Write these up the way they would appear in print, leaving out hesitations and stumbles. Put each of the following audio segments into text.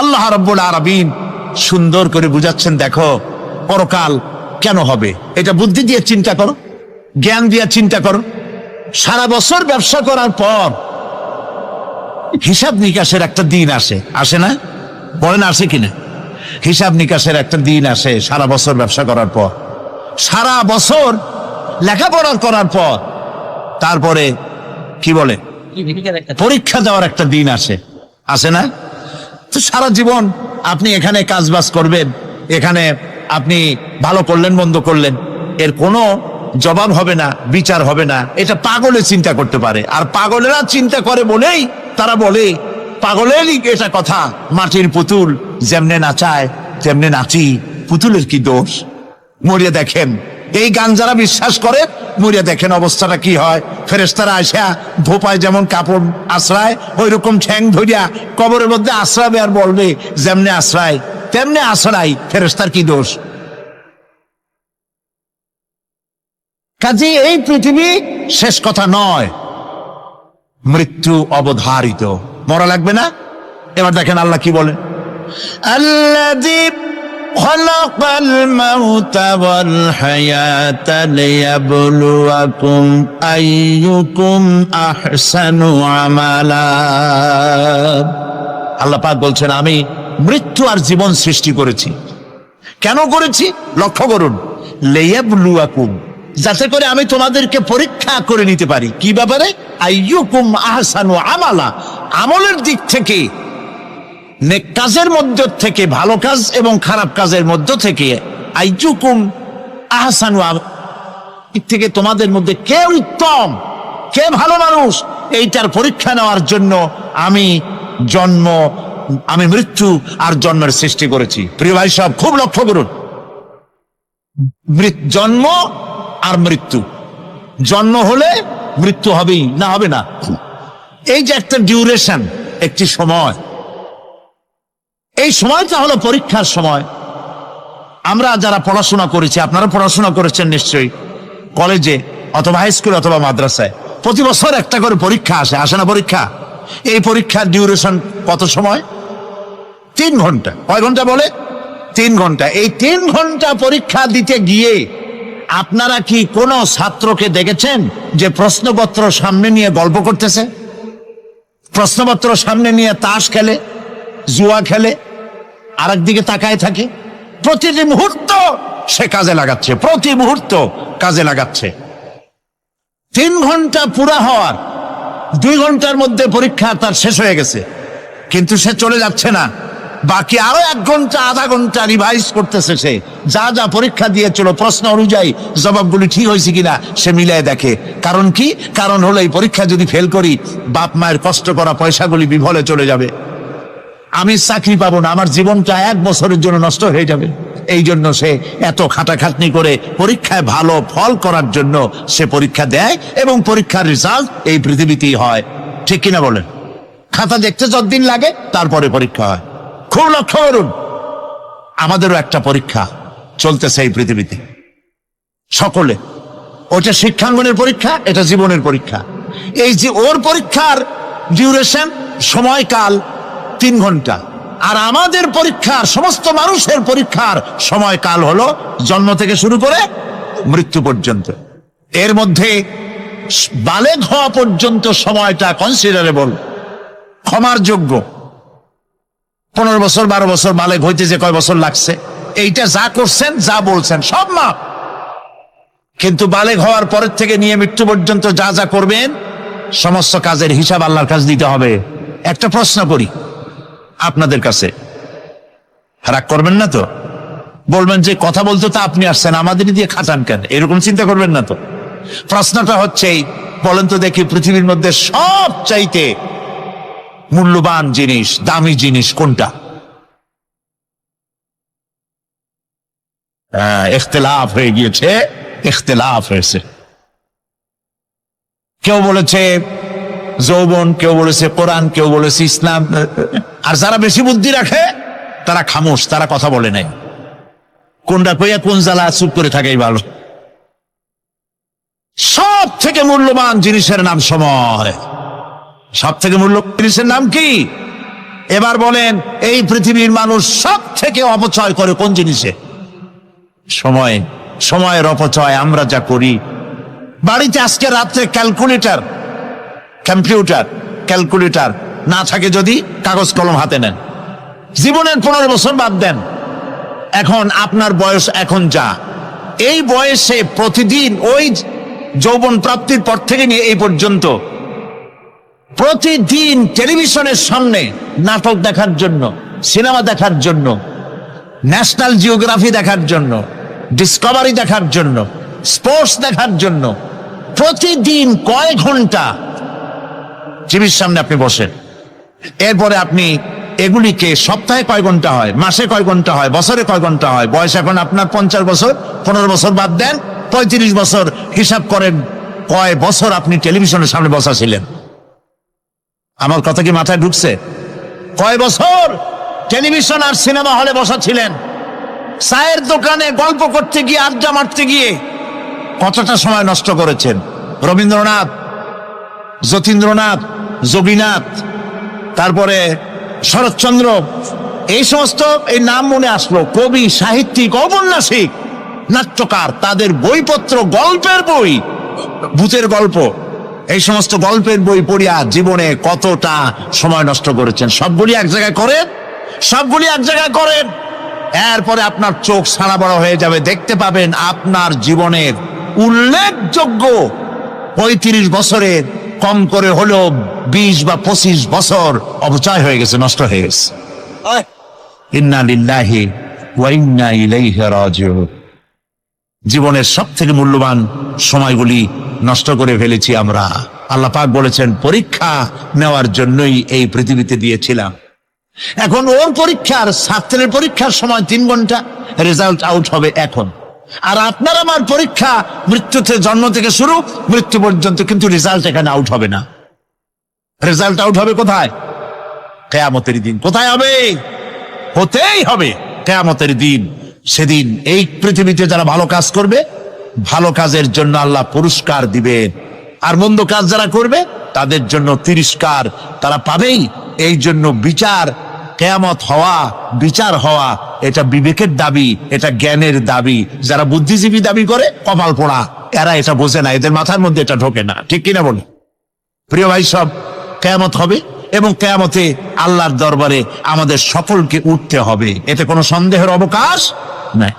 আল্লাহ রাব্বুল আলামিন সুন্দর করে বুঝাচ্ছেন, দেখো পরকাল কেন হবে, এটা বুদ্ধি দিয়ে চিন্তা করো, জ্ঞান দিয়ে চিন্তা করো। সারা বছর ব্যবসা করার পর হিসাব নিকাশের একটা দিন আসে, আসে না? বলেন আসে কিনা? হিসাব নিকাশের একটা দিন আসে সারা বছর ব্যবসা করার পর, সারা বছর লেখাপড়া করার পর, তারপরে কি বলে পরীক্ষা দেওয়ার একটা দিন আসে, আসে না? তো সারা জীবন আপনি এখানে কাজবাজ করবেন, এখানে আপনি ভালো করলেন মন্দ করলেন, এর কোনো জবাব হবে না, বিচার হবে না। এটা পাগলে চিন্তা করতে পারে, আর পাগলেরা চিন্তা করে বলেই তারা বলে, পাগলেরই এটা কথা, মাটির পুতুল যেমনে নাচায় তেমনে নাচি, পুতুলের কি দোষ? মরিয়া দেখেন, এই গান যারা বিশ্বাস করে মরিয়া দেখেন অবস্থাটা কি হয়। ফেরেশতারা আসা ধোপায় যেমন কাপড় আশ্রায়, ওই রকম ঠ্যাং ধরিয়া কবরের মধ্যে আশ্রাবে আর বলবে যেমনে আশ্রায় তেমনে আশ্রাই, ফেরেশতার কি দোষ? কাজে এই পৃথিবী শেষ কথা নয়, মৃত্যু অবধারিত, মরা লাগবে না। এবার দেখেন আল্লাহ কি বলেন, আল্লাযী খালাকাল মাউতা ওয়াল হায়াতা লিয়াবলুয়াকুম আইয়ুকুম আহসানু আমালা। আল্লাহ পাক বলছেন, আমি মৃত্যু আর জীবন সৃষ্টি করেছি। কেন করেছি? লক্ষ্য করুন, লিয়াবলুয়াকুম, যাতে করে আমি তোমাদেরকে পরীক্ষা করে নিতে পারি। কি ব্যাপারে? আইয়ুকুম আহসানু আমালা, আমলের দিক থেকে, নেক কাজের মধ্য থেকে, ভালো কাজ এবং খারাপ কাজের মধ্য থেকে, আইয়ুকুম আহসানু দিক থেকে তোমাদের মধ্যে কে উত্তম, কে ভালো মানুষ, এইটার পরীক্ষা নেওয়ার জন্য আমি মৃত্যু আর জন্মের সৃষ্টি করেছি। প্রিয় ভাই সব খুব লক্ষ্য করুন, জন্ম আর মৃত্যু, জন্ম হলে মৃত্যু হবেই, না হবে না। এই যে একটা ডিউরেশন, একটি সময়, এই সময়টা হলো পরীক্ষার সময়। আমরা যারা পড়াশোনা করেছি, আপনারা পড়াশোনা করেছেন নিশ্চয়ই, কলেজে অথবা হাই স্কুল অথবা মাদ্রাসায় প্রতি বছর একটা করে পরীক্ষা আসে, আসে না পরীক্ষা? এই পরীক্ষার ডিউরেশন কত সময়? 3 ঘন্টা। কয় ঘন্টা বলে? 3 ঘন্টা। এই 3 ঘন্টা পরীক্ষা দিতে গিয়ে আপনারা কি কোনো ছাত্রকে দেখেছেন যে প্রশ্নপত্র সামনে নিয়ে গল্প করতেছে, প্রশ্নপত্র সামনে নিয়ে তাস খেলে, জুয়া খেলে, আরেক দিকে তাকায় থাকে? প্রতিটি মুহূর্ত সে কাজে লাগাচ্ছে, প্রতি মুহূর্ত কাজে লাগাচ্ছে। 3 ঘন্টা পুরা হওয়ার 2 ঘন্টার মধ্যে পরীক্ষা তার শেষ হয়ে গেছে, কিন্তু সে চলে যাচ্ছে না, বাকি আরো 1 ঘন্টা আধা ঘন্টা রিভাইজ করতেছে। সে যা যা পরীক্ষা দিয়েছিল প্রশ্ন অনুযায়ী জবাবগুলি ঠিক হয়েছে কিনা সে মিলাই দেখে। কারণ কি? কারণ হলো এই পরীক্ষা যদি ফেল করি, বাপ মায়ের কষ্ট করা পয়সাগুলি বিফলে চলে যাবে, আমি চাকরি পাবো না, আমার জীবনটা 1 বছরের জন্য নষ্ট হয়ে যাবে। এই জন্য সে এত খাটাখাটনি করে পরীক্ষায় ভালো ফল করার জন্য সে পরীক্ষা দেয়, এবং পরীক্ষার রেজাল্ট এই পৃথিবীতেই হয়। ঠিক কিনা বলেন? খাতা দেখতে যতদিন লাগে তারপরে পরীক্ষা হয়। খুব লক্ষ্য করুন, আমাদেরও একটা পরীক্ষা চলতেছে এই পৃথিবীতে, সকলে। ওটা শিক্ষাঙ্গনের পরীক্ষা, এটা জীবনের পরীক্ষা। এই যে ওর পরীক্ষার ডিউরেশন, সময়কাল 3 ঘন্টা, আর আমাদের পরীক্ষার, সমস্ত মানুষের পরীক্ষার সময়কাল হলো জন্ম থেকে শুরু করে মৃত্যু পর্যন্ত। এর মধ্যে বালেগ হওয়া পর্যন্ত সময়টা কনসিডারেবল, ক্ষমার যোগ্য। 15 বছর 12 বছর বালেগ হইতে যে কয় বছর লাগছে, এইটা যা করছেন যা বলছেন সব মাপ। কিন্তু বালেগ হওয়ার পরের থেকে নিয়ে মৃত্যু পর্যন্ত যা যা করবেন সমস্ত কাজের হিসাব আল্লাহর কাছে দিতে হবে। একটা প্রশ্ন করি আপনাদের কাছে, রাগ করবেন না তো? বলবেন যে কথা বলতে তো আপনি আসছেন, আমাদের দিয়ে খাটান কেন? এরকম চিন্তা করবেন না তো? প্রশ্নটা হচ্ছে, বলেন তো দেখি, পৃথিবীর মধ্যে সব চাইতে মূল্যবান জিনিস, দামি জিনিস কোনটা? ইখতিলাফ হয়ে গিয়েছে, ইখতিলাফ হয়েছে। কেউ বলেছে যৌবন, কেউ বলেছে কোরআন, কেউ বলেছে ইসলাম। আর যারা বেশি বুদ্ধি রাখে তারা খামোশ, তারা কথা বলে নাই। কোনটা কইয়া কোন জ্বালা চুপ করে থাকাই ভালো। সব থেকে মূল্যবান জিনিসের নাম সময়। সব থেকে মূল্যবান জিনিসের নাম কি? এবার বলেন, এই পৃথিবীর মানুষ সব থেকে অপচয় করে কোন জিনিসে? সময়ে। সময়ের অপচয় আমরা যা করি। বাড়িতে আজকে রাত্রে ক্যালকুলেটর না থাকে, যদি কাগজ কলম হাতে নেন। জীবনের 15 বছর বাদ দেন, এখন আপনার বয়স এখন যা, এই বয়সে প্রতিদিন ওই যৌবন প্রাপ্তির পর থেকে নিয়ে এই পর্যন্ত প্রতিদিন টেলিভিশনের সামনে নাটক দেখার জন্য, সিনেমা দেখার জন্য, ন্যাশনাল জিওগ্রাফি দেখার জন্য, ডিসকভারি দেখার জন্য, স্পোর্টস দেখার জন্য প্রতিদিন কয় ঘন্টা টিভির সামনে আপনি বসেন। এরপরে আপনি এগুলিকে সপ্তাহে কয় ঘন্টা হয়, মাসে কয় ঘন্টা হয়, বছরে কয় ঘন্টা হয়। বয়স এখন আপনার 50 বছর, 15 বছর বাদ দেন, 35 বছর। হিসাব করেন কয় বছর আপনি টেলিভিশনের সামনে বসা ছিলেন। আমার কথা কি মাথায় ঢুকছে? কয় বছর টেলিভিশন আর সিনেমা হলে বসা ছিলেন? চায়ের দোকানে গল্প করতে গিয়ে, আড্ডা মারতে গিয়ে কতটা সময় নষ্ট করেছেন? রবীন্দ্রনাথ, যতীন্দ্রনাথ, যোগীনাথ, তারপরে শরৎচন্দ্র, এই সমস্ত এই নাম মনে আসলো। কবি, সাহিত্যিক, ঔপন্যাসিক, নাট্যকার, তাদের বইপত্র, গল্পের বই, ভূতের গল্প, এই সমস্ত গল্পের বই পড়িয়া জীবনে কতটা সময় নষ্ট করেছেন। সবগুলি এক জায়গায় করেন, এরপরে আপনার চোখ সারা বড় হয়ে যাবে, দেখতে পাবেন আপনার জীবনের উল্লেখযোগ্য 35 বছরের কম করে হলেও 20 বা 25 বছর অপচয় হয়ে গেছে, নষ্ট হয়ে গেছে। ইন্না লিল্লাহি ওয়া ইন্না ইলাইহি রাজিউন। জীবনের সব থেকে মূল্যবান সময়গুলি নষ্ট করে ফেলেছি আমরা। আল্লাহ পাক বলেছেন, পরীক্ষা নেওয়ার জন্যই এই পৃথিবীতে দিয়েছিলাম। এখন ওর পরীক্ষার, ছাত্রের পরীক্ষার সময় 3 ঘন্টা, রেজাল্ট আউট হবে এখন। আর আপনার আমার পরীক্ষা মৃত্যুতে, জন্ম থেকে শুরু মৃত্যু পর্যন্ত, কিন্তু রেজাল্ট এখানে আউট হবে না। রেজাল্ট আউট হবে কোথায়? কিয়ামতের দিন। কোথায় হবে? হতেই হবে কিয়ামতের দিন। সেদিন এই পৃথিবীতে যারা ভালো কাজ করবে, ভালো কাজের জন্য আল্লাহ পুরস্কার দিবেন, আর মন্দ কাজ যারা করবে তাদের জন্য তিরস্কার তারা পাবেই। এই জন্য বিচার, কিয়ামত হওয়া, বিচার হওয়া, এটা বিবেকের দাবি, এটা জ্ঞানের দাবি। যারা বুদ্ধিজীবী দাবি করে, কপাল পোড়া, এরা এটা বোঝে না, এদের মাথার মধ্যে এটা ঢোকে না। ঠিক কিনা বলে? প্রিয় ভাই সব, কিয়ামত হবে এবং কিয়ামতে আল্লাহর দরবারে আমাদের সকলকে উঠতে হবে, এতে কোনো সন্দেহের অবকাশ নাই।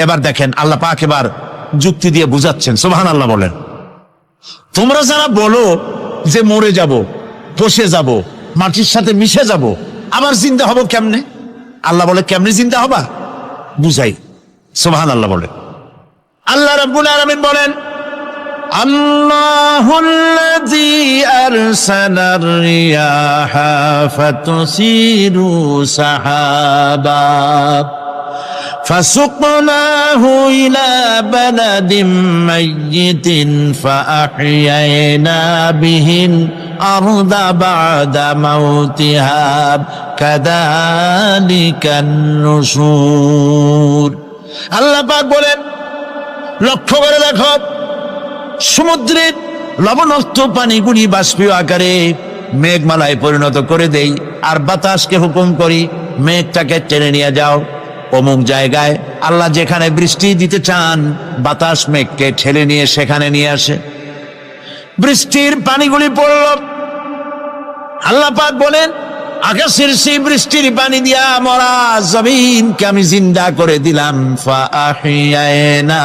এবার দেখেন, আল্লাহ পাক এবার যুক্তি দিয়ে বুঝাচ্ছেন। সুবহানাল্লাহ বলেন। তোমরা যারা বলো যে মরে যাব, পচে যাব, মাটির সাথে মিশে যাব, আবার জিন্দা হব কেমনে? আল্লাহ বলে, কেমনে জিন্দা হবা বুঝাই। সুবহানাল্লাহ বলেন। আল্লাহ রাব্বুল আলামিন বলেন, আল্লাহুল্লাযী আরসালার রিয়াহা ফাতুসিরু সাহাবা فسقناه إلى بلد ميت فأحيينا به الأرض بعد موتها كذلك النشور। আল্লাহ পাক বলেন, লক্ষ্য করে দেখো, সমুদ্রের লবণাক্ত পানিগুলি বাষ্পীয় আকারে মেঘমালায় পরিণত করে দেই, আর বাতাসকে হুকুম করি মেঘটাকে টেনে নিয়ে যাও অমুক জায়গায়। আল্লাহ যেখানে বৃষ্টি দিতে চান, বাতাস মেঘকে ঠেলে নিয়ে সেখানে নিয়ে আসে, বৃষ্টির পানিগুলি পড়ল। আল্লাহ পাক বলেন, আকাশের সেই বৃষ্টির পানি দিয়া মরা জমিনকে আমি জিন্দা করে দিলাম। ফাআহিয়ানা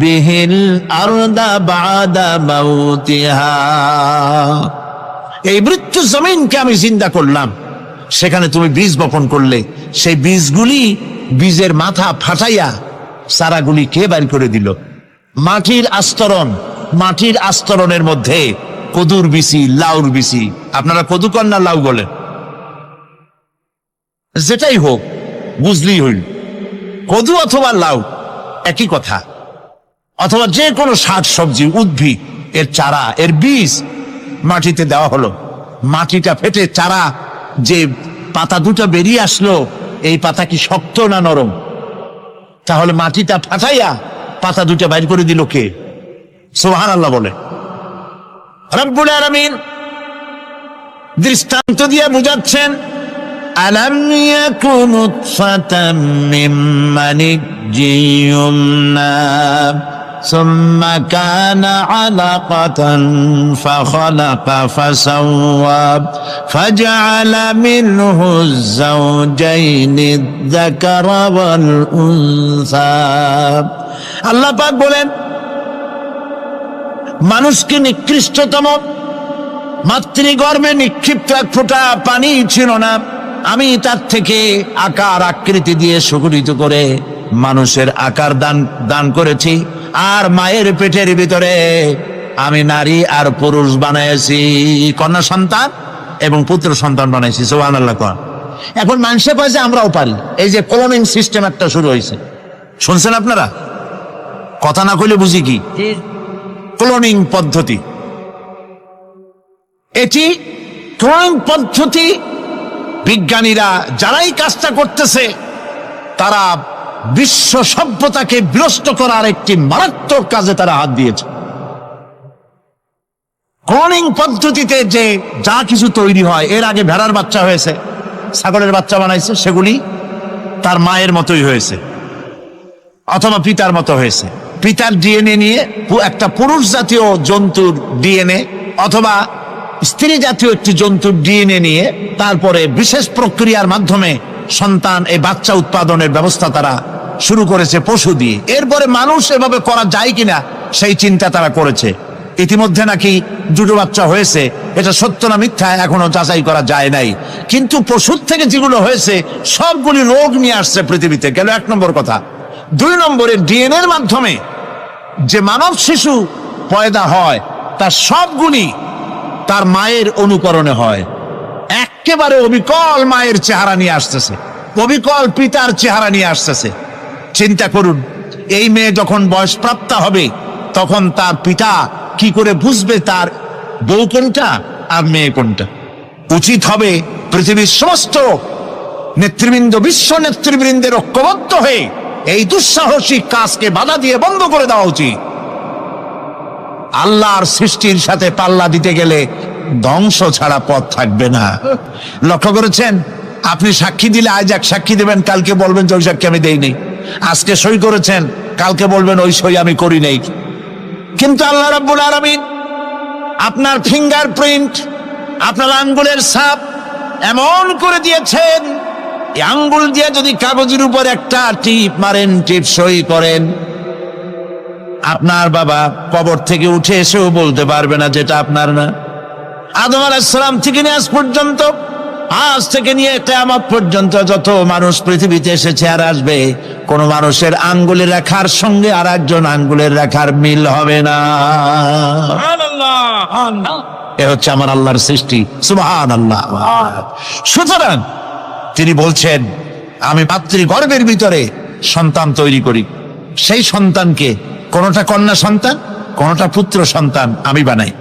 বিহিল আরদা বাদা মাউতিহা, এই মৃত্যু জমিনকে আমি জিন্দা করলাম। সেখানে তুমি বীজ বপন করলে, সেই বীজগুলি, বীজের মাথা ফাটাইয়া চারাগুলি কে বের করে দিল? মাটির আস্তরণ, মাটির আস্তরণের মধ্যে কদুর বিচি, লাউর বিচি। আপনারা কদু কন না লাউ বলেন? যেটাই হোক, বুঝলেই হইল, কদু অথবা লাউ একই কথা। অথবা যে কোনো শাক সবজি, উদ্ভিদ, এর চারা, এর বীজ মাটিতে দেওয়া হলো, মাটিটা ফেটে চারা, যে পাতা দুটো বেরিয়ে আসলো, এই পাতা কি শক্ত না নরম? তাহলে মাটিটা ফাটাইয়া পাতা দুটো বাইর করে দিল কে? সুবহানাল্লাহ বলে। রব্বুল আলামিন দৃষ্টান্ত দিয়ে বুঝাচ্ছেন, আলাম ইয়াকুন নুতফাতাম মিন মানিয়্যিন ইউমনা সুম্মা কানা আলাকাতান ফাখালাকা ফাসাওয়া ফাজআলা মিনহু যাওজাইনি যাকারা ওয়াল উনসা। আল্লাহ পাক বলেন, মানুষকে নিকৃষ্টতম মাতৃগর্ভে নিক্ষিপ্ত এক ফোঁটা পানি ছিল না, আমি তার থেকে আকার আকৃতি দিয়ে সুগঠিত করে মানুষের আকার দান করেছি, আর মায়ের পেটের ভিতরে আমি নারী আর পুরুষ বানাইছি, কন্যা সন্তান এবং পুত্র সন্তান বানাইছি। সুবহানাল্লাহ। এখন মানুষে পাইছে আমরাও পারি। এই যে ক্লোনিং সিস্টেম একটা শুরু হয়েছে, শুনছেন আপনারা? কথা না কইলে বুঝি কি ক্লোনিং পদ্ধতি। এটি ক্লোনিং পদ্ধতি বিজ্ঞানীরা যারাই কাজটা করতেছে তারা বিশ্ব সভ্যতাকে বিনষ্ট করার একটি মারাত্মক কাজে তারা হাত দিয়েছে। ক্লোনিং পদ্ধতিতে যে যা কিছু তৈরি হয়, এর আগে ভেড়ার বাচ্চা হয়েছে, ছাগলের বাচ্চা বানাইছে, সেগুলি তার মায়ের মতোই হয়েছে অথবা পিতার মতো হয়েছে। পিতার ডিএনএ নিয়ে একটা পুরুষ জাতীয় জন্তুর ডিএনএ অথবা স্ত্রী জাতীয় একটি জন্তুর ডিএনএ নিয়ে তারপরে বিশেষ প্রক্রিয়ার মাধ্যমে সন্তান এই বাচ্চা উৎপাদনের ব্যবস্থা তারা শুরু করেছে পশু দিয়ে। এরপরে মানুষ এভাবে করা যায় কিনা সেই চিন্তা তারা করেছে। ইতিমধ্যে নাকি দুটো বাচ্চা হয়েছে, এটা সত্য না মিথ্যা এখনো যাচাই করা যায় নাই। কিন্তু পশুর থেকে যেগুলো হয়েছে সবগুলি রোগ নিয়ে আসছে পৃথিবীতে, গেল এক নম্বর কথা। দুই নম্বরে ডিএনএর মাধ্যমে যে মানব শিশু পয়দা হয় তার সবগুলি তার মায়ের অনুকরণে হয়, একেবারে অবিকল মায়ের চেহারা নিয়ে আসতেছে, অবিকল পিতার চেহারা নিয়ে আসতেছে। চিন্তা করুন, এই মেয়ে যখন বয়সপ্রাপ্তা হবে তখন তার পিতা কি করে বুঝবে তার বউ কোনটা আর মেয়ে কোনটা? উচিত হবে পৃথিবীর সমস্ত নেতৃবৃন্দ, বিশ্ব নেতৃবৃন্দের ঐক্যবদ্ধ হয়ে এই দুঃসাহসিক কাজকে বাধা দিয়ে বন্ধ করে দেওয়া উচিত। আল্লাহর সৃষ্টির সাথে পাল্লা দিতে গেলে ধ্বংস ছাড়া পথ থাকবে না। লক্ষ্য করেছেন? আপনি সাক্ষী দিলে আজ এক সাক্ষী দেবেন, কালকে বলবেন যে ওই সাক্ষী আমি দেইনি। আজকে সই করেছেন, কালকে বলবেন ওই সই আমি করি নাই। কিন্তু আল্লাহ রাব্বুল আলামিন আপনার ফিঙ্গারপ্রিন্ট, আপনার আঙ্গুলের ছাপ এমন করে দিয়েছেন, এই আঙ্গুল দিয়ে যদি কাগজের উপর একটা টিপ মারেন, টিপ সই করেন, আপনার বাবা কবর থেকে উঠে এসেও বলতে পারবে না যেটা আপনার না। আদম আলাইহিস সালাম থেকে নিয়ে আজ থেকে নিয়ে কিয়ামত পর্যন্ত যত মানুষ পৃথিবীতে এসেছে আর আসবে, কোন মানুষের আঙ্গুলের রেখার সঙ্গে আর একজন আঙ্গুলের রেখার মিল হবে না। এ হচ্ছে আমার আল্লাহর সৃষ্টি। সুবহানাল্লাহ। সুতরাং তিনি বলছেন, আমি মাতৃগর্ভের ভিতরে সন্তান তৈরি করি, সেই সন্তানকে কোনটা কন্যা সন্তান কোনটা পুত্র সন্তান আমি বানাই।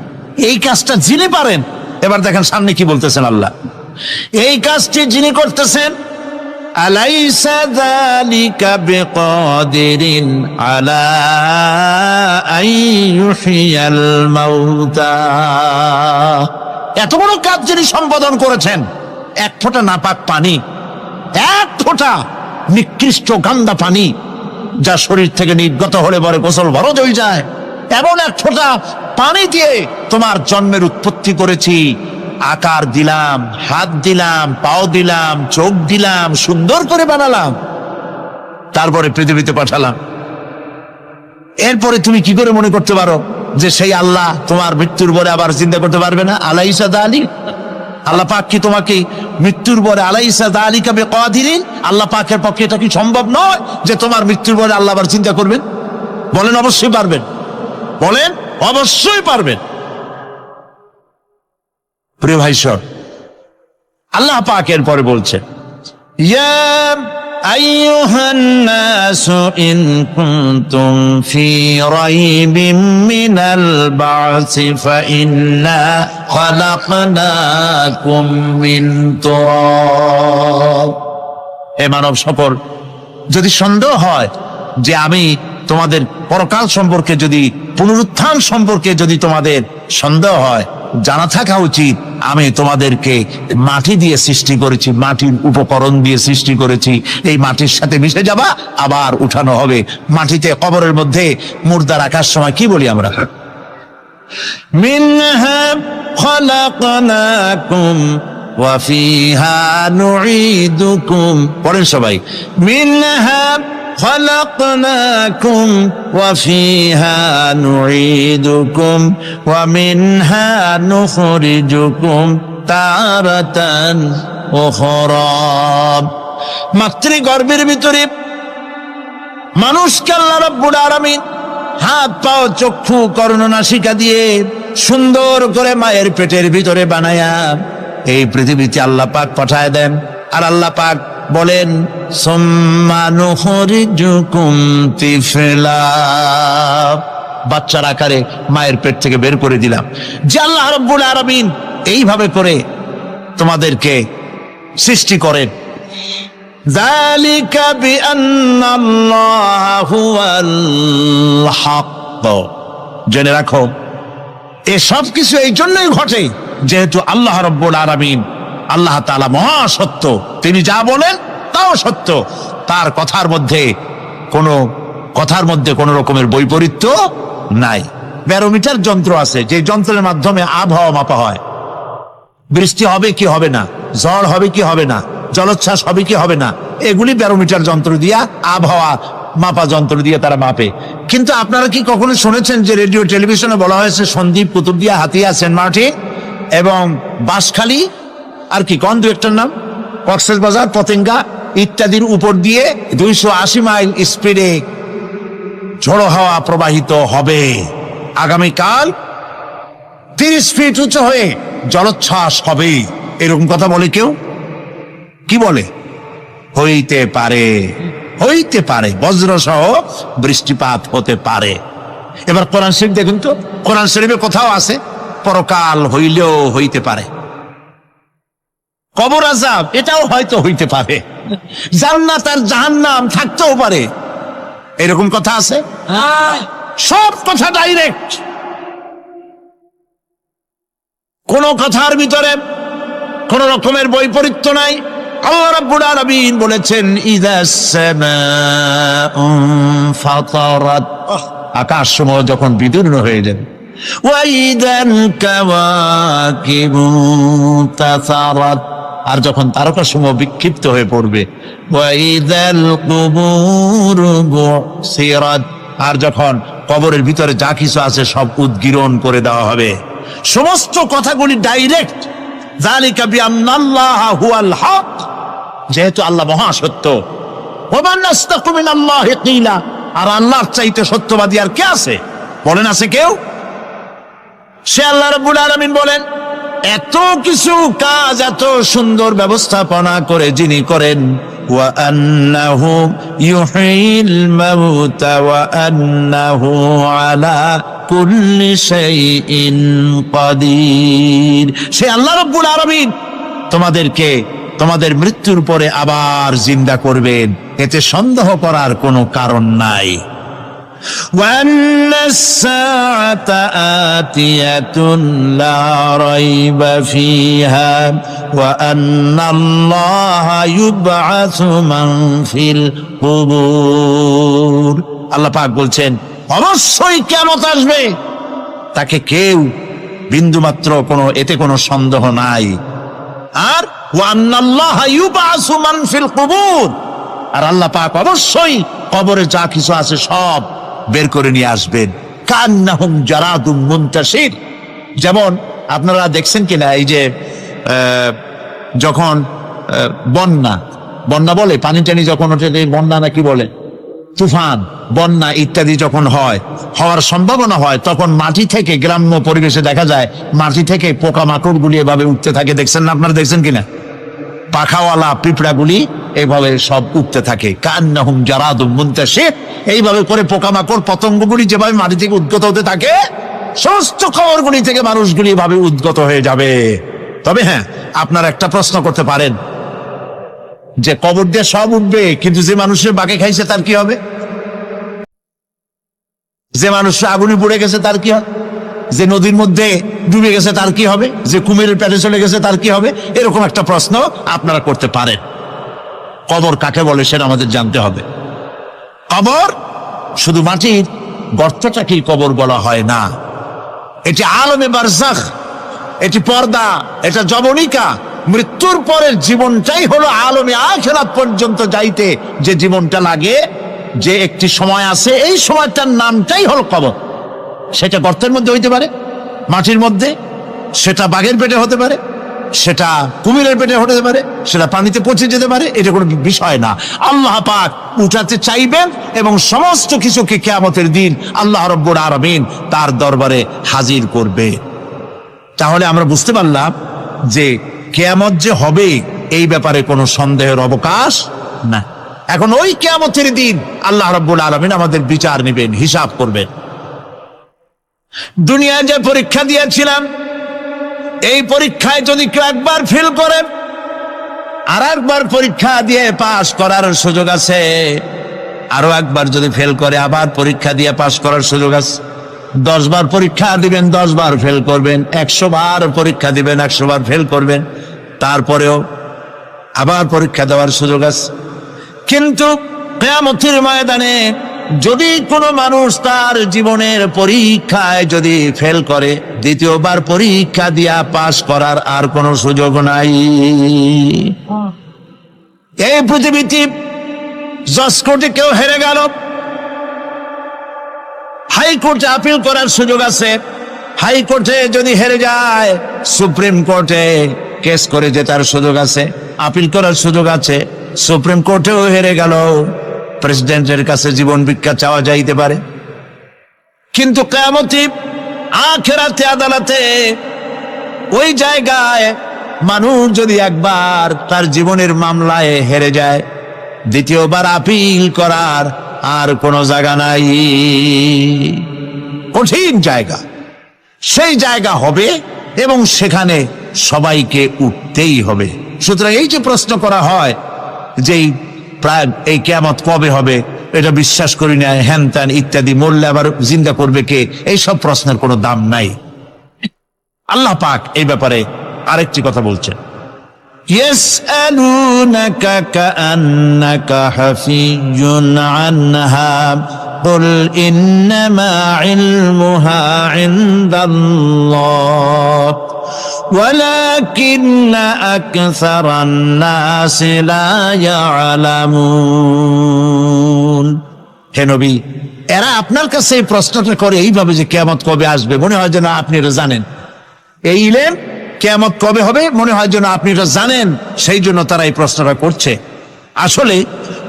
এই কাজটা যিনি পারেন, এবার দেখেন সামনে কি বলতেছেন আল্লাহ। এই কাজটি যিনি করতেছেন, আলাইসা যালিকা বিকাদিরিন আলা আইয়ুহিয়াল মাউতা। এত বড় কাজ যিনি সম্পাদন করেছেন, এক ফোঁটা নাপাক পানি, এক ফোঁটা নিকৃষ্ট গান্দা পানি যা শরীর থেকে নির্গত হলে পরে গোসল ফরজ হয়ে যায়, এমন এক ফোঁটা পানি দিয়ে তোমার জন্মের উৎপত্তি করেছি, আকার দিলাম, হাত দিলাম, পাও দিলাম, চোখ দিলাম, সুন্দর করে বানালাম, তারপরে পৃথিবীতে পাঠালাম। এরপরে তুমি কি করে মনে করতে পারো যে সেই আল্লাহ তোমার মৃত্যুর পরে আবার চিন্তা করতে পারবে না? আলাইসা যালিক, আল্লাহ পাক কি তোমাকে মৃত্যুর পরে আলাইসা যালিকা বিকাদিরিন, আল্লাহ পাকের পক্ষে এটা কি সম্ভব নয় যে তোমার মৃত্যুর পরে আল্লাহ আবার চিন্তা করবেন? বলেন অবশ্যই পারবেন, বলেন অবশ্যই পারবেন। প্রিয় ভাই সব, আল্লাহ পাকের পরে বলছেন, ইয়া আইয়ুহান নাসু ইন কুনতুম ফি রাইবিন মিনাল বা'সি ফাইন্না খালাকনাকুম মিন তুরাব। হে মানব সকল, যদি সন্দেহ হয় যে আমি তোমাদের পরকাল সম্পর্কে, যদি পুনরুত্থান সম্পর্কে যদি তোমাদের সন্দেহ হয়, জানা থাকা উচিত আমি তোমাদেরকে মাটি দিয়ে সৃষ্টি করেছি, মাটির উপকরণ দিয়ে সৃষ্টি করেছি। এই মাটির সাথে মিশে যাবা, আবার উঠানো হবে। মাটিতে কবরের মধ্যে মুর্দা রাখার সময় কি বলি আমরা? মিনহা খালাকনাকুম ওয়া ফিহা নুঈদুকুম। পড়েন সবাই, মিনহা خلقناكم وفيها نعيدكم ومنها نخرجكم تارة أخرى। মাতৃগর্ভের ভিতরে মানুষকে আল্লাহ রাব্বুল আলামিন হাত পা চক্ষু কর্ণ নাসিকা দিয়ে সুন্দর করে মায়ের পেটের ভিতরে বানায়া এই পৃথিবীতে আল্লাহ পাক পাঠায় দেন। আর আল্লাহ পাক বলেন, সুম্মা নুখরিজুকুম তিফলা, বাচ্চার আকারে মায়ের পেট থেকে বের করে দিলাম। যে আল্লাহ রাব্বুল আলামিন এইভাবে করে তোমাদেরকে সৃষ্টি করেন। যালিকা বিআন্নাল্লাহা হুয়াল হক। জেনে রাখো, এসব কিছু এই জন্যই ঘটে যেহেতু আল্লাহ রাব্বুল আলামিন, আল্লাহ তাআলা মহাসত্য। তিনি যা বলেন তাও সত্য। তার কথার মধ্যে কোনো রকমের বৈপরীত্য নাই। ব্যারোমিটার যন্ত্র আছে, যে যন্ত্রের মাধ্যমে আবহাওয়া মাপা হয়। বৃষ্টি হবে কি হবে না, ঝড় হবে কি হবে না, জলোচ্ছ্বাস হবে কি হবে না, এগুলি ব্যারোমিটার যন্ত্র দিয়া, আবহাওয়া মাপা যন্ত্র দিয়ে তারা মাপে। কিন্তু আপনারা কি কখনো শুনেছেন যে রেডিও টেলিভিশনে বলা হয়েছে সন্দ্বীপ, কুতুবদিয়া, হাতিয়া, সেন্ট মার্টিন এবং বাঁশখালী, আর কি কোন দু একটার নাম, কক্সবাজার, পতেঙ্গা ইত্যাদির উপর দিয়ে 280 মাইল স্পিডে ঝোড়ো হাওয়া প্রবাহিত হবে। আগামীকাল 30 ফিট উঁচু হয়ে জলোচ্ছ্বাস হবে। এরকম কথা বলে কেউ? কি বলে? হইতে পারে, হইতে পারে, বজ্র সহ বৃষ্টিপাত হতে পারে। এবার কোরআন শরীফ দেখুন তো, কোরআন শরীফে কোথাও আছে পরকাল হইলেও হইতে পারে, কবর আযাব এটাও হয়তো হইতে পারে, জান্নাত আর জাহান্নাম থাকতেও পারে। এরকম কথা আছে? সব কথা ডাইরেক্ট, কোন কথার ভিতরে কোন রকমের বৈপরীত্য নাই। আল্লাহ রাব্বুল আলামিন বলেছেন, ইযাস সামাউ ফাতারাত, আকাশ সমূহ যখন বিদীর্ণ হয়ে যাবে, ওয়া ইযাল কাওয়াকিবু তাসারাত, আর যখন তারকা সমূহ বিক্ষিপ্ত হয়ে পড়বে, ওয়া ইযাল কুবুরু বুসিরাত, আর যখন কবরের ভিতরে যা কিছু আছে সব উদ্গীরণ করে দেওয়া হবে। সমস্ত কথাগুলি ডাইরেক্ট। যালিকা বিআন্নাল্লাহা হুয়াল হক, যেহেতু আল্লাহ মহাসত্য। ওয়া মান আসতাকু মিনাল্লাহি কিলা, আর আল্লাহর চাইতে সত্যবাদী আর কে আছে? বলেন, আছে কেউ? সে আল্লাহ রাব্বুল আলামিন বলেন, এত কিছু কাজ, এত সুন্দর ব্যবস্থাপনা করে যিনি করেন, ওয়া আন্নাহু ইউহিল মাউতা ওয়া আন্নাহু আলা কুল্লি শাইইন কাদির। সে আল্লাহ রাব্বুল আলামিন তোমাদেরকে তোমাদের মৃত্যুর পরে আবার জিন্দা করবেন, এতে সন্দেহ করার কোনো কারণ নাই। وَأَنَّ السَّاعَةَ آتِيَةٌ لَا رَيْبَ فِيهَا وَأَنَّ اللَّهَ يُبْعَثُ مَنْ فِي الْقُبُورِ। আল্লাহ পাক বলছেন, অবশ্যই কিয়ামত আসবে, তাকে কেউ বিন্দুমাত্র এতে কোনো সন্দেহ নাই। আর وَأَنَّ اللَّهَ يُبْعَثُ مَنْ فِي الْقُبُورِ, আর আল্লাহ পাক অবশ্যই কবরে যা কিছু আছে সব বের করে নিয়ে আসবেন। কান্নাহুম জারাদুম মুনতাশির, যেমন আপনারা দেখছেন কিনা, এই যে যখন বন্যা বলে, পানি টানি যখন ওঠে, বন্যা নাকি বলে, তুফান, বন্যা ইত্যাদি যখন হওয়ার সম্ভাবনা হয়, তখন মাটি থেকে, গ্রাম্য পরিবেশে দেখা যায় মাটি থেকে পোকামাকড় গুলি এভাবে উঠতে থাকে। দেখছেন না? আপনারা দেখছেন কিনা? পাখাওয়ালা পিঁপড়াগুলি এইভাবে সব উঠতে থাকে। কান্নাহুম জারাদুম মুনতাশির, এইভাবে করে পোকামাকড় পতঙ্গগুলি যেভাবে মাটি থেকে উদ্গত হতে থাকে, সমস্ত খবরগুলি থেকে মানুষগুলি এভাবে উদ্গত হয়ে যাবে। তবে হ্যাঁ, আপনারা একটা প্রশ্ন করতে পারেন যে কবর দিয়ে সব উঠবে, কিন্তু যে মানুষের বাঁকে খাইছে তার কি হবে? যে মানুষ আগুনে পুড়ে গেছে তার কি হবে? যে নদীর মধ্যে ডুবে গেছে তার কি হবে? যে কুমিরের পেটে চলে গেছে তার কি হবে? এরকম একটা প্রশ্ন আপনারা করতে পারেন। কবর কাকে বলে সেটা আমাদের জানতে হবে। কবর শুধু মাটির গর্তটাকেই কবর বলা হয় না, এটি আলমে বারজাখ, এটি পর্দা, এটা জবনিকা। মৃত্যুর পরের জীবনটাই হলো আলমে আখিরাত পর্যন্ত যাইতে যে জীবনটা লাগে, যে একটি সময় আছে, এই সময়টার নামটাই হলো কবর। সেটা গর্তের মধ্যে হইতে পারে, মাটির মধ্যে, সেটা বাঘের পেটে হতে পারে, সেটা কুমিরের পেটে হতে পারে, সেটা পানিতে পচে যেতে পারে, এটা কোনো বিষয় না। আল্লাহ পাক উঠাতে চাইবেন এবং সমস্ত কিছুকে কিয়ামতের দিন আল্লাহ রাব্বুল আলামিন তার দরবারে হাজির করবে। তাহলে আমরা বুঝতে পারলাম যে কিয়ামত যে হবে এই ব্যাপারে কোনো সন্দেহের অবকাশ না। এখন ওই কিয়ামতের দিন আল্লাহ রাব্বুল আলামিন আমাদের বিচার নেবেন, হিসাব করবেন। দুনিয়ায় যে পরীক্ষা দিয়েছিলাম, এই পরীক্ষায় যদি কেউ একবার ফেল করে, আর একবার পরীক্ষা দিয়ে পাশ করার সুযোগ আছে। আরো একবার যদি ফেল করে আবার পরীক্ষা দিয়ে পাশ করার সুযোগ আছে। 10 বার পরীক্ষা দিবেন, 10 বার ফেল করবেন। 100 বার পরীক্ষা দিবেন, 100 বার ফেল করবেন, তারপরেও আবার পরীক্ষা দেওয়ার সুযোগ আছে। কিন্তু কিয়ামতের ময়দানে যদি কোনো মানুষ তার জীবনের পরীক্ষায় যদি ফেল করে, দ্বিতীয়বার পরীক্ষা দিয়া পাশ করার আর কোনো সুযোগ নাই। এই পৃথিবীতে জজ কোর্টে কেউ হেরে গেল, হাইকোর্টে আপিল করার সুযোগ আছে। হাইকোর্টে যদি হেরে যায়, সুপ্রিম কোর্টে কেস করে জেতার সুযোগ আছে, আপিল করার সুযোগ আছে। সুপ্রিম কোর্টেও হেরে গেল, প্রেসিডেন্টের কাছে জীবন ভিক্ষা চাওয়া যাইতে পারে। কিন্তু কিয়ামতে আখিরাতে আদালতে ওই জায়গায় মানুষ যদি একবার তার জীবনের মামলায় হেরে যায়, দ্বিতীয়বার আপিল করার আর কোনো জায়গা নাই। কঠিন জায়গা, সেই জায়গা হবে এবং সেখানে সবাইকে উঠতেই হবে। সুতরাং এই যে প্রশ্ন করা হয় যে প্রায় এই কিয়ামত কবে হবে, এটা বিশ্বাস করি না, হ্যান ত্যান ইত্যাদি, মরলে আবার জিন্দা করবে কে, এইসব প্রশ্নের কোনো দাম নাই। আল্লাহ পাক এই ব্যাপারে আরেকটি কথা বলছেন, ইয়াসআলুনাকা কাআন্নাকা হাফিজুন আনহা কুল ইন্নামা ইলমুহা ইনদাল্লাহ ولكن أكثر الناس لا يعلمون। হে নবী, এরা আপনার কাছে এই প্রশ্নটা করে এইভাবে যে কিয়ামত কবে আসবে, মনে হয় যেন আপনি এটা জানেন। এই ইলম কিয়ামত কবে হবে মনে হয় যেন আপনি এটা জানেন, সেই জন্য তারা এই প্রশ্নটা করছে। আসলে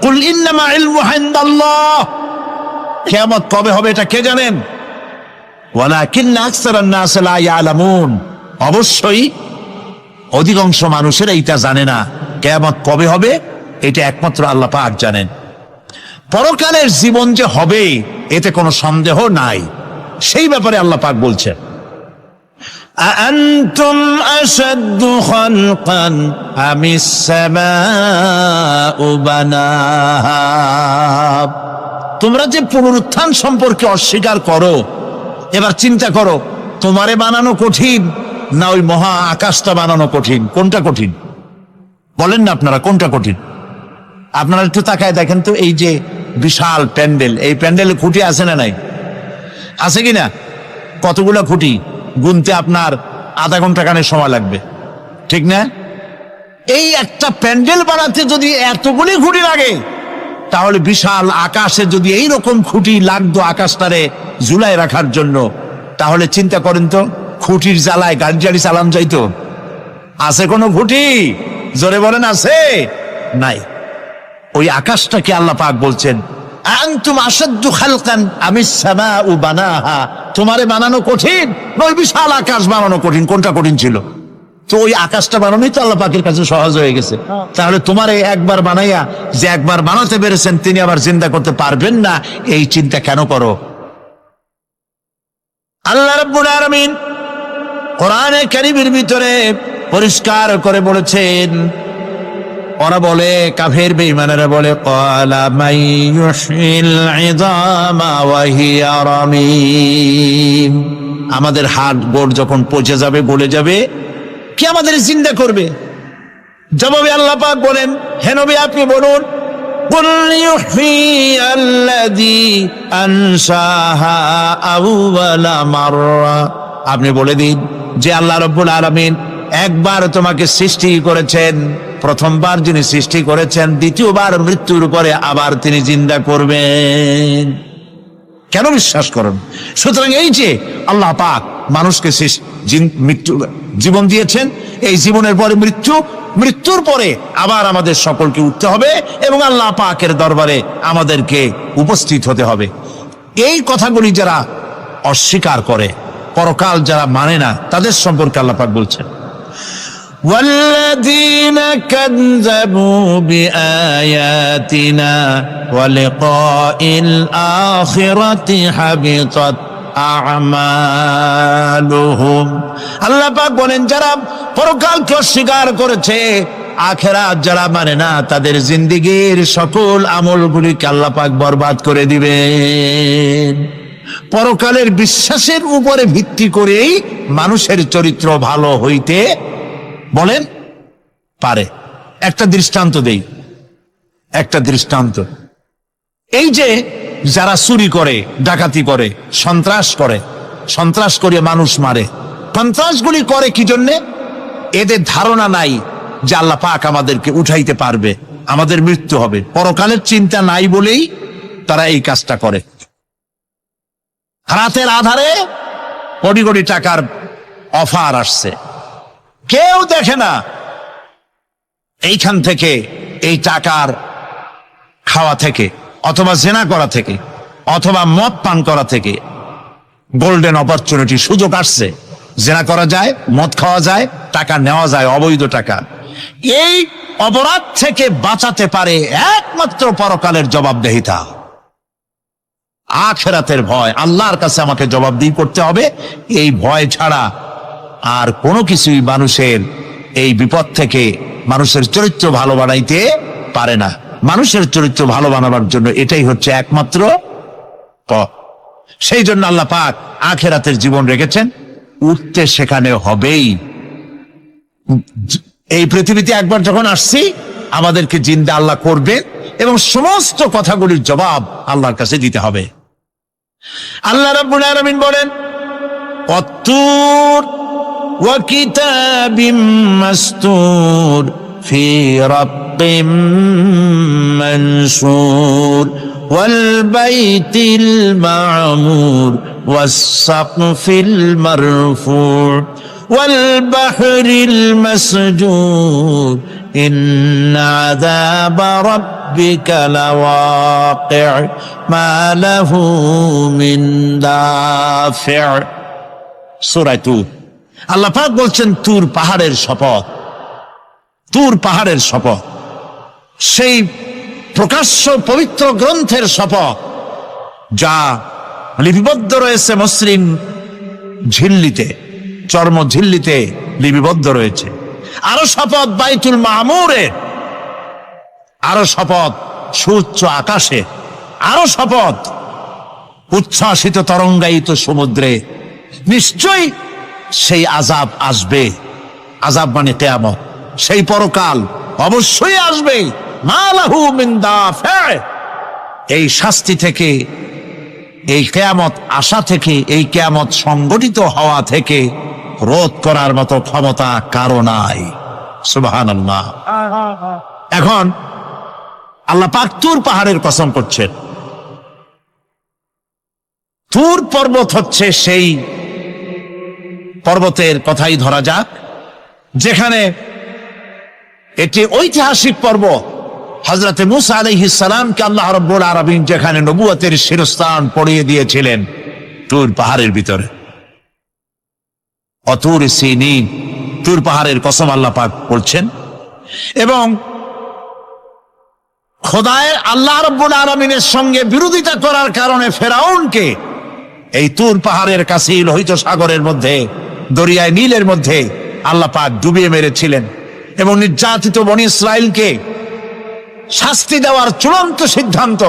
কুল ইন্নামা ইলমুহা ইনদাল্লাহ, কিয়ামত কবে হবে এটা কে জানেন? ওয়ালাকিন্না আকসারান নাস লা ইয়ালামুন, অবশ্যই অধিকাংশ মানুষেরা এটা জানে না। কিয়ামত কবে হবে এটা একমাত্র আল্লাহ পাক জানেন। পরকালের জীবন যে হবে এতে কোনো সন্দেহ নাই, সেই ব্যাপারে আল্লাহ পাক বলছেন, আআনতুম আশাদ্দু খালকান আমিস সামাউ বানাহা। তোমরা যে পুনরুত্থান সম্পর্কে অস্বীকার করো, এবার চিন্তা করো, তোমারে বানানো কঠিন না ওই মহা আকাশটা বানানো কঠিন? কোনটা কঠিন বলেন না আপনারা, কোনটা কঠিন? আপনারা একটু তাকায় দেখেন তো, এই যে বিশাল প্যান্ডেল, এই প্যান্ডেলে খুঁটি আছে না নাই? আছে কিনা? কতগুলো খুঁটি গুনতে আপনার আধা ঘন্টা খানের সময় লাগবে, ঠিক না? এই একটা প্যান্ডেল বানাতে যদি এতগুলি খুঁটি লাগে, তাহলে বিশাল আকাশে যদি এইরকম খুঁটি লাগতো আকাশটারে ঝুলাই রাখার জন্য, তাহলে চিন্তা করেন তো, খুঁটির জ্বালায় গাড়ি জাড়ি চালান যাইতো? আছে কোনো খুঁটি? জোরে বলেন, আছে? নাই। ওই আকাশটাকে আল্লাহ পাক বলছেন, আনতুম আশাদ্দু খালকান আমিস সামাউ বানাহা। তোমারে বানানো কঠিন না ওই বিশাল আকাশ বানানো কঠিন? কোনটা কঠিন ছিল? তো ওই আকাশটা বানানোই তো আল্লাহ পাকের কাছে সহজ হয়ে গেছে। তাহলে তোমারে একবার বানাইয়া যে একবার বানাতে পেরেছেন তিনি আবার জিন্দা করতে পারবেন না, এই চিন্তা কেন করো? আল্লাহ রাব্বুল আলামিন কোরআনে কারীমের ভিতরে পরিষ্কার করে বলেছেন, ওরা বলে, কাফের বেঈমানেরা বলে, ক্বালা মাইয়ুহয়িল ইযামা ওয়া হিয়া রামীম, আমাদের হাড় গোড় যখন পচে যাবে, গলে যাবে, কে আমাদের জিন্দা করবে? জবাবে আল্লাহ পাক বলেন, হে নবী আপনি বলুন, কুল ইউহয়িয়াল্লাযী আনশাহা আউওয়ালা মাররা, আপনি বলে দিন যে আল্লাহ রাব্বুল আলামিন একবার তোমাকে সৃষ্টি করেছেন, প্রথমবার যিনি সৃষ্টি করেছেন, দ্বিতীয়বার মৃত্যুর পরে আবার তিনি জিন্দা করবেন। কেন বিশ্বাস করেন? সুতরাং এই যে আল্লাহ পাক মানুষকে জীবন দিয়েছেন, এই জীবনের পরে মৃত্যু, মৃত্যুর পরে আবার আমাদের সকলকে উঠতে হবে এবং আল্লাহ পাকের দরবারে আমাদেরকে উপস্থিত হতে হবে। এই কথাগুলি যারা অস্বীকার করে, পরকাল যারা মানে না, তাদের সম্পর্কে আল্লাহ পাক বলছেন, والذين كذبوا بآياتنا ولقاء الآخرة حبطت أعمالهم, আল্লাহ পাক বলেন যারা পরকালকে অস্বীকার করেছে, আখিরাত যারা মানে না, তাদের জিন্দেগীর সকল আমলগুলিকে আল্লাহ পাক বরবাদ করে দিবেন। পরকালের বিশ্বাসের উপরে ভিত্তি করেই মানুষের চরিত্র ভালো হইতে বলেন পারে। একটা দৃষ্টান্ত দেই, একটা দৃষ্টান্ত। এই যে যারা চুরি করে, ডাকাতি করে, সন্ত্রাস করে মানুষ মারে, সন্ত্রাসগুলি করে কি জন্যে? এদের ধারণা নাই যে আল্লাহ পাক আমাদেরকে উঠাইতে পারবে, আমাদের মৃত্যু হবে, পরকালের চিন্তা নাই বলেই তারা এই কাজটা করে। রাতের আধারে কোটি কোটি টাকার অফার আসছে, কেউ দেখে না, এইখান থেকে, এই টাকার খাওয়া থেকে, অথবা জেনা করা থেকে, অথবা মদ পান করা থেকে গোল্ডেন অপরচুনিটি, সুযোগ আসছে, জেনা করা যায়, মদ খাওয়া যায়, টাকা নেওয়া যায়, অবৈধ টাকা। এই অপরাধ থেকে বাঁচাতে পারে একমাত্র পরকালের জবাবদেহিতা, আখিরাতের ভয়। আল্লাহর কাছে আমাকে জবাবদিহি করতে হবে, এই ভয় ছাড়া আর কোনো কিছুই মানুষের এই বিপদ থেকে মানুষের চরিত্র ভালো বানাইতে পারে না। মানুষের চরিত্র ভালো বানাবার জন্য এটাই হচ্ছে একমাত্র পথ। সেই জন্য আল্লাহ পাক আখিরাতের জীবন রেখেছেন, উঠতে সেখানে হবেই। এই পৃথিবীতে একবার যখন আসছি, আমাদেরকে জিন্দা আল্লাহ করবে এবং সমস্ত কথাগুলির জবাব আল্লাহর কাছে দিতে হবে। আল্লাহ রাব্বুল আলামিন বলেন, ওয়াত্তুর ওয়া কিতাবিম মাসতুর ফি রাক্কিম মানশুর ওয়াল বাইতিল মা'মুর ওয়াস সাকফিল মারফু' ওয়াল বাহরিল মাসজুর ইন্না আযাবা রাব্বিকা লাওয়াকি' মা লাহু মিন দাফি'। সূরা তুর। আল্লাহ পাক বলছেন, তুর পাহাড়ের শপথ, তুর পাহাড়ের শপথ, সেই প্রকাশ্য পবিত্র গ্রন্থের শপথ যা লিপিবদ্ধ রয়েছে মসৃণ ঝিল্লিতে, চর্ম ঝিল্লিতে লিপিবদ্ধ রয়েছে। আরো শপথ বাইতুল মামুরের, আরো শপথ সুউচ্চ আকাশে, আরো শপথ উচ্ছ্বাসিত তরঙ্গায়িত সমুদ্রে। নিশ্চয়ই সেই আযাব আসবে, আযাব মানে কিয়ামত, সেই পরকাল অবশ্যই আসবে। মা লাহু মিন দাফি', এই শাস্তি থেকে, এই কিয়ামত আসা থেকে, এই কিয়ামত সংগঠিত হওয়া থেকে রোধ করার মতো ক্ষমতা কারো নাই। সুবহানাল্লাহ। এখন আল্লাহ পাক তুর পাহাড়ের কসম করছেন। তুর পর্বত হচ্ছে সেই পর্বতের কথাই ধরা যাক, যেখানে এটি ঐতিহাসিক পর্বত। হযরতে মূসা আলাইহিস সালামকে আল্লাহ রাব্বুল আলামিন যেখানে নবুয়তের শিরস্থান পড়িয়ে দিয়েছিলেন, তুর পাহাড়ের ভিতরে। অতুর সিনিন, তুর পাহাড়ের কসম আল্লাহ পাক বলছেন। এবং খোদায় আল্লাহ রাব্বুল আলামিনের সঙ্গে বিরোধিতা করার কারণে ফেরাউনকে এই তুর পাহাড়ের কাছে লোহিত সাগরের মধ্যে, দরিয়ায় নীলের মধ্যে আল্লাহ পাক ডুবিয়ে মেরেছিলেন। এবং নির্যাতিত বনি ইসরাইলকে শাস্তি দেওয়ার চূড়ান্ত সিদ্ধান্ত